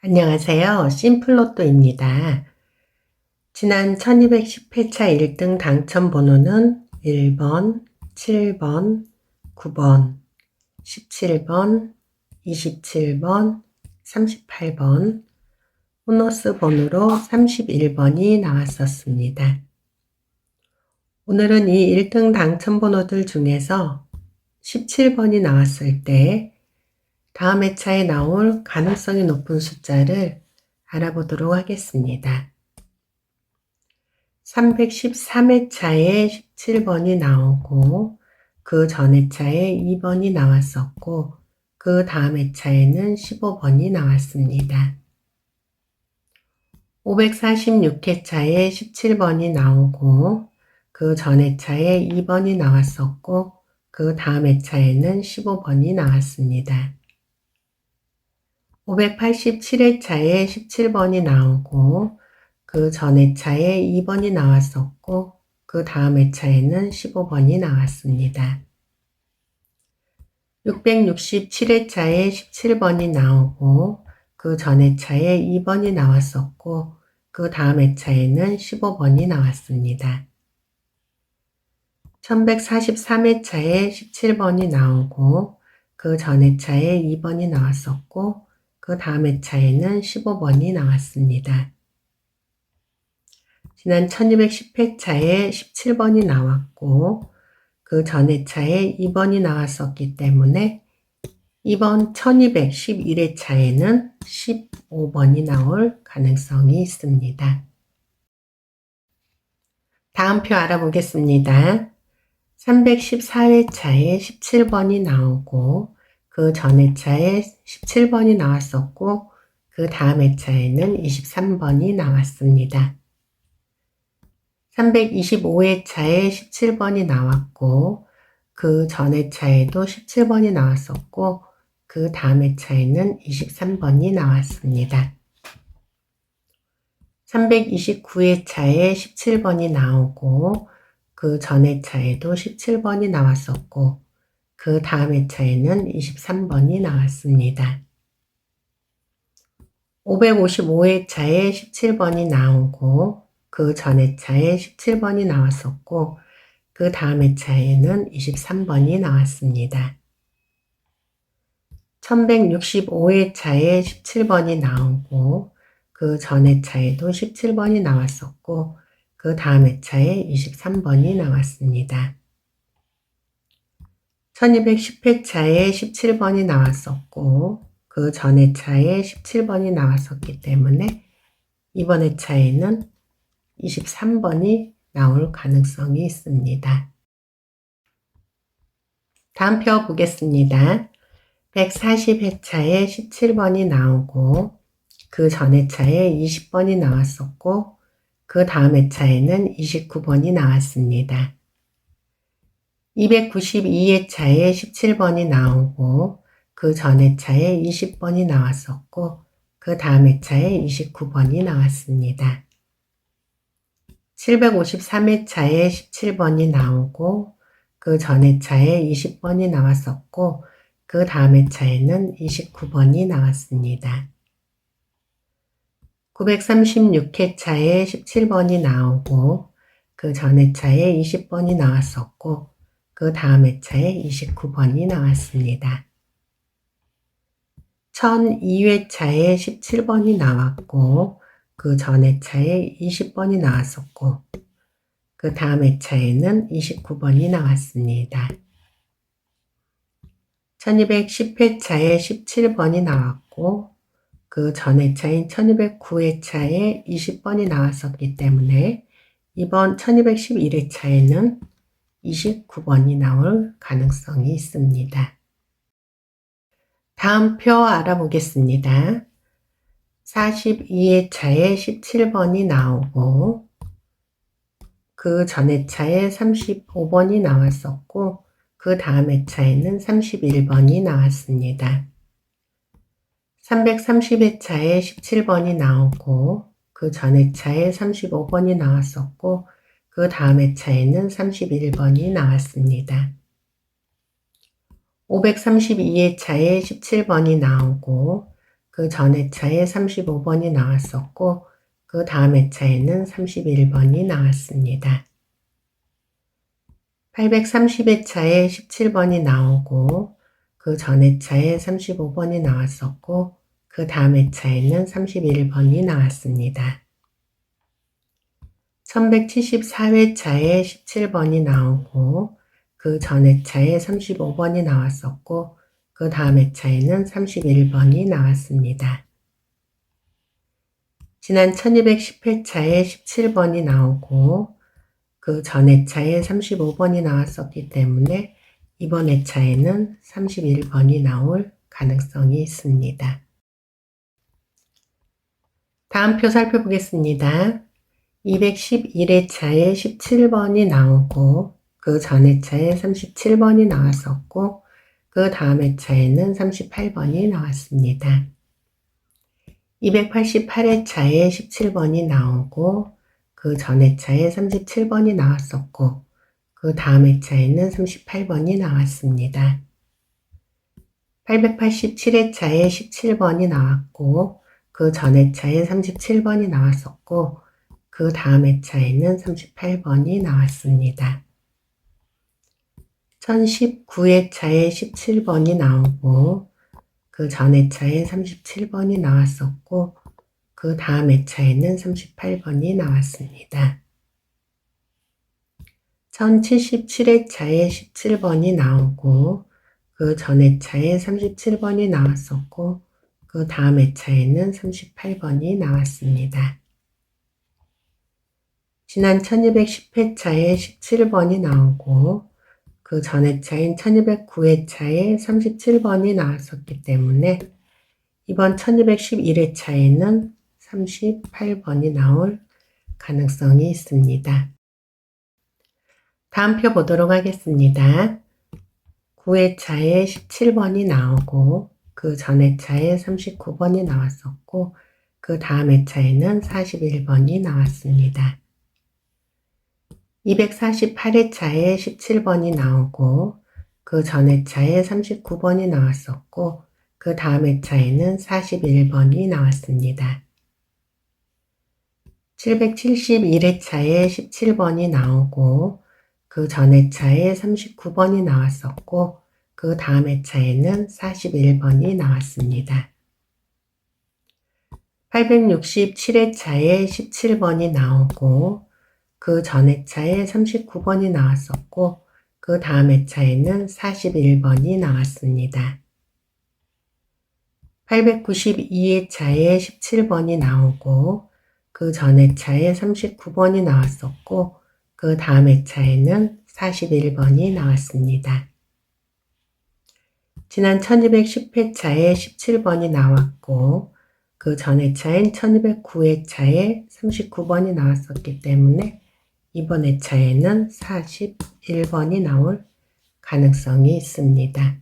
안녕하세요. 심플로또입니다. 지난 1210회차 1등 당첨 번호는 1번, 7번, 9번, 17번, 27번, 38번, 보너스 번호로 31번이 나왔었습니다. 오늘은 이 1등 당첨 번호들 중에서 17번이 나왔을 때 다음 회차에 나올 가능성이 높은 숫자를 알아보도록 하겠습니다. 313회차에 17번이 나오고 그 전 회차에 2번이 나왔었고 그 다음 회차에는 15번이 나왔습니다. 546회차에 17번이 나오고 그 전 회차에 2번이 나왔었고 그 다음 회차에는 15번이 나왔습니다. 587회차에 17번이 나오고 그 전 회차에 2번이 나왔었고 그 다음 회차에는 15번이 나왔습니다. 667회차에 17번이 나오고 그 전 회차에 2번이 나왔었고 그 다음 회차에는 15번이 나왔습니다. 1143회차에 17번이 나오고 그 전 회차에 2번이 나왔었고 그 다음 회차에는 15번이 나왔습니다. 지난 1210회차에 17번이 나왔고 그 전 회차에 2번이 나왔었기 때문에 이번 1211회차에는 15번이 나올 가능성이 있습니다. 다음 표 알아보겠습니다. 314회차에 17번이 나오고 그 전 회차에 17번이 나왔었고 그 다음 회차에는 23번이 나왔습니다. 325회차에 17번이 나왔고 그 전 회차에도 17번이 나왔었고 그 다음 회차에는 23번이 나왔습니다. 329회차에 17번이 나오고 그 전 회차에도 17번이 나왔었고 그 다음 회차에는 23번이 나왔습니다. 555회차에 17번이 나오고 그 전 회차에 17번이 나왔었고 그 다음 회차에는 23번이 나왔습니다. 1165회차에 17번이 나오고 그 전 회차에도 17번이 나왔었고 그 다음 회차에 23번이 나왔습니다. 1210회차에 17번이 나왔었고 그 전 회차에 17번이 나왔었기 때문에 이번 회차에는 23번이 나올 가능성이 있습니다. 다음 표 보겠습니다. 140회차에 17번이 나오고 그 전 회차에 20번이 나왔었고 그 다음 회차에는 29번이 나왔습니다. 292회차에 17번이 나오고 그 전 회차에 20번이 나왔었고 그 다음 회차에 29번이 나왔습니다. 753회차에 17번이 나오고 그 전 회차에 20번이 나왔었고 그 다음 회차에는 29번이 나왔습니다. 936회차에 17번이 나오고 그 전 회차에 20번이 나왔었고 그 다음 회차에 29번이 나왔습니다. 1002회차에 17번이 나왔고 그 전 회차에 20번이 나왔었고 그 다음 회차에는 29번이 나왔습니다. 1210회차에 17번이 나왔고 그 전 회차인 1209회차에 20번이 나왔었기 때문에 이번 1211회차에는 29번이 나올 가능성이 있습니다. 다음 표 알아보겠습니다. 42회차에 17번이 나오고 그 전 회차에 35번이 나왔었고 그 다음 회차에는 31번이 나왔습니다. 330회차에 17번이 나오고 그 전 회차에 35번이 나왔었고 그 다음 회차에는 31번이 나왔습니다. 532회차에 17번이 나오고 그 전 회차에 35번이 나왔었고 그 다음 회차에는 31번이 나왔습니다. 830회차에 17번이 나오고 그 전 회차에 35번이 나왔었고 그 다음 회차에는 31번이 나왔습니다. 1174회차에 17번이 나오고 그 전 회차에 35번이 나왔었고 그 다음 회차에는 31번이 나왔습니다. 지난 1210회차에 17번이 나오고 그 전 회차에 35번이 나왔었기 때문에 이번 회차에는 31번이 나올 가능성이 있습니다. 다음 표 살펴보겠습니다. 211회차에 17번이 나오고 그 전 회차에 37번이 나왔었고 그 다음 회차에는 38번이 나왔습니다. 288회차에 17번이 나오고 그 전 회차에 37번이 나왔었고 그 다음 회차에는 38번이 나왔습니다. 887회차에 17번이 나왔고 그 전 회차에 37번이 나왔었고 그 다음 회차에는 38번이 나왔습니다. 1019회차에 17번이 나오고 그 전 회차에 37번이 나왔었고 그 다음 회차에는 38번이 나왔습니다. 1077회차에 17번이 나오고 그 전 회차에 37번이 나왔었고 그 다음 회차에는 38번이 나왔습니다. 지난 1210회차에 17번이 나오고 그 전 회차인 1209회차에 37번이 나왔었기 때문에 이번 1211회차에는 38번이 나올 가능성이 있습니다. 다음 표 보도록 하겠습니다. 9회차에 17번이 나오고 그 전 회차에 39번이 나왔었고 그 다음 회차에는 41번이 나왔습니다. 248회차에 17번이 나오고 그 전 회차에 39번이 나왔었고 그 다음 회차에는 41번이 나왔습니다. 771회차에 17번이 나오고 그 전 회차에 39번이 나왔었고 그 다음 회차에는 41번이 나왔습니다. 867회차에 17번이 나오고 그 전 회차에 39번이 나왔었고 그 다음 회차에는 41번이 나왔습니다. 892회차에 17번이 나오고 그 전 회차에 39번이 나왔었고 그 다음 회차에는 41번이 나왔습니다. 지난 1210회차에 17번이 나왔고 그 전 회차인 1209회차에 39번이 나왔었기 때문에 이번 회차에는 41번이 나올 가능성이 있습니다.